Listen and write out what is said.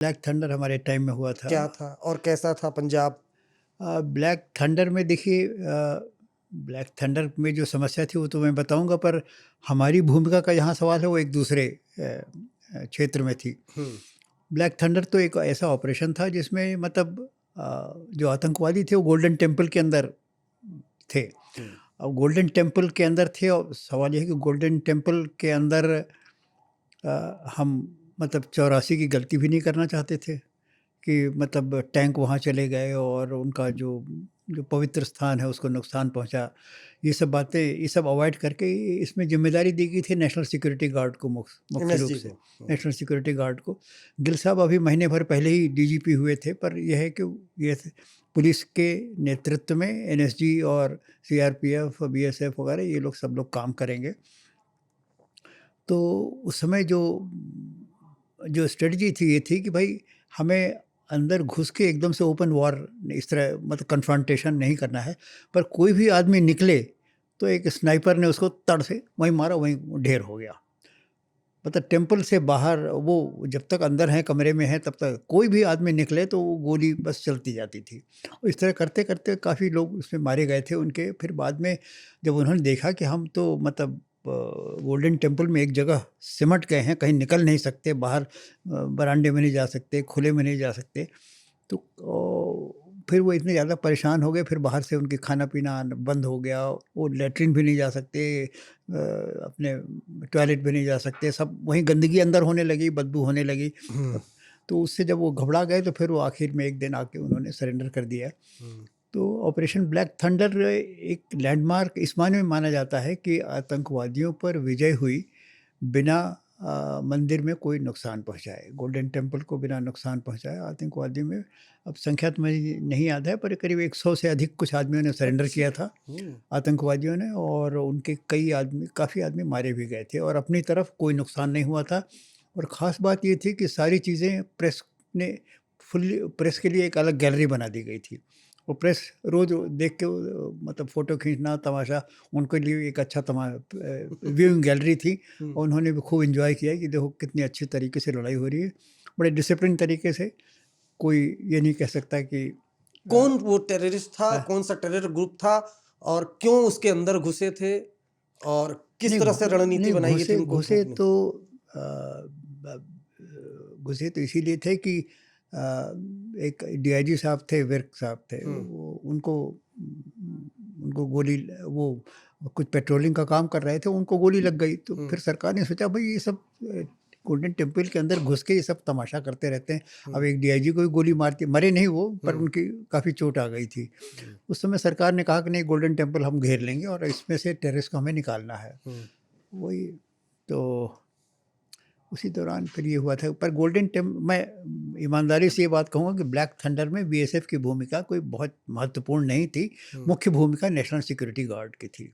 Black thunder हमारे time में हुआ था। क्या था और कैसा था पंजाब? ब्लैक थंडर में देखिए, ब्लैक थंडर में जो समस्या थी वो तो मैं बताऊंगा, पर हमारी भूमिका का यहाँ सवाल है वो एक दूसरे क्षेत्र में थी। हुँ, ब्लैक थंडर तो एक ऐसा ऑपरेशन था जिसमें मतलब जो आतंकवादी थे वो गोल्डन टेम्पल के अंदर थे। हुँ, अब गोल्डन टेम्पल के अंदर थे और सवाल ये है कि गोल्डन टेम्पल के अंदर हम मतलब 84 की गलती भी नहीं करना चाहते थे कि मतलब टैंक वहाँ चले गए और उनका जो जो पवित्र स्थान है उसको नुकसान पहुँचा। ये सब बातें, ये सब अवॉइड करके इसमें ज़िम्मेदारी दी गई थी नेशनल सिक्योरिटी गार्ड को, मुख्य रूप एनएसजी से को। हुँ, नेशनल सिक्योरिटी गार्ड को। गिल साहब अभी महीने भर पहले ही डीजीपी हुए थे, पर यह है कि ये पुलिस के नेतृत्व में एनएसजी और सीआरपीएफ, बीएसएफ वगैरह ये लोग सब लोग काम करेंगे। तो उस समय जो जो स्ट्रेटजी थी ये थी कि भाई हमें अंदर घुस के एकदम से ओपन वॉर इस तरह मतलब कन्फ्रंटेशन नहीं करना है, पर कोई भी आदमी निकले तो एक स्नाइपर ने उसको तड़ से वहीं मारा, वहीं ढेर हो गया। मतलब टेम्पल से बाहर वो जब तक अंदर हैं कमरे में हैं तब तक कोई भी आदमी निकले तो वो गोली बस चलती जाती थी। और इस तरह करते करते काफ़ी लोग उसमें मारे गए थे उनके। फिर बाद में जब उन्होंने देखा कि हम तो मतलब गोल्डन टेम्पल में एक जगह सिमट गए हैं, कहीं निकल नहीं सकते बाहर, बरामदे में नहीं जा सकते, खुले में नहीं जा सकते, तो फिर वो इतने ज़्यादा परेशान हो गए, फिर बाहर से उनके खाना-पीना आना बंद हो गया, वो लैट्रिन भी नहीं जा सकते, अपने टॉयलेट भी नहीं जा सकते, सब वहीं गंदगी अंदर होने लगी, बदबू होने लगी। हुँ, तो उससे जब वो घबरा गए तो फिर वो आखिर में एक दिन आके उन्होंने सरेंडर कर दिया। हुँ, तो ऑपरेशन ब्लैक थंडर एक लैंडमार्क इस मायने में माना जाता है कि आतंकवादियों पर विजय हुई बिना मंदिर में कोई नुकसान पहुंचाए, गोल्डन टेम्पल को बिना नुकसान पहुंचाए आतंकवादियों में। अब संख्या तो मुझे नहीं याद है, पर करीब 100 से अधिक कुछ आदमियों ने सरेंडर अच्छा। किया था, हुँ, आतंकवादियों ने, और उनके कई आदमी, काफ़ी आदमी मारे भी गए थे और अपनी तरफ कोई नुकसान नहीं हुआ था। और ख़ास बात ये थी कि सारी चीज़ें प्रेस ने फुल्ली, प्रेस के लिए एक अलग गैलरी बना दी गई थी। वो प्रेस रोज़ देख के मतलब फ़ोटो खींचना, तमाशा, उनके लिए एक अच्छा व्यूइंग गैलरी थी। हुँ। और उन्होंने भी खूब एन्जॉय किया कि देखो कितनी अच्छी तरीके से लड़ाई हो रही है, बड़े डिसिप्लिन तरीके से। कोई ये नहीं कह सकता कि कौन वो टेररिस्ट था? अ, कौन-सा टेरर ग्रुप था? और क्यों उसके अंदर घुसे थे? और किस तरह से रणनीति नहीं बनाई गई थी घुसे उनको घुसे रोकने तो की? घुसे तो इसीलिए थे कि एक डीआईजी साहब थे, विर्क साहब थे, हुँ, वो उनको उनको गोली, वो कुछ पेट्रोलिंग का काम कर रहे थे, उनको गोली लग गई। तो हुँ, फिर सरकार ने सोचा भाई ये सब गोल्डन टेम्पल के अंदर घुस के ये सब तमाशा करते रहते हैं। अब हुँ, एक डीआईजी को भी गोली मारती, मरे नहीं वो, पर हुँ, उनकी काफ़ी चोट आ गई थी। हुँ, उस समय सरकार ने कहा कि नहीं, गोल्डन टेम्पल हम घेर लेंगे और इसमें से टेररिस्ट को हमें निकालना है। हुँ। वही तो उसी दौरान फिर ये हुआ था। पर गोल्डन टेम मैं ईमानदारी से ये बात कहूँगा कि ब्लैक थंडर में बीएसएफ की भूमिका कोई बहुत महत्वपूर्ण नहीं थी। हुँ। मुख्य भूमिका नेशनल सिक्योरिटी गार्ड की थी।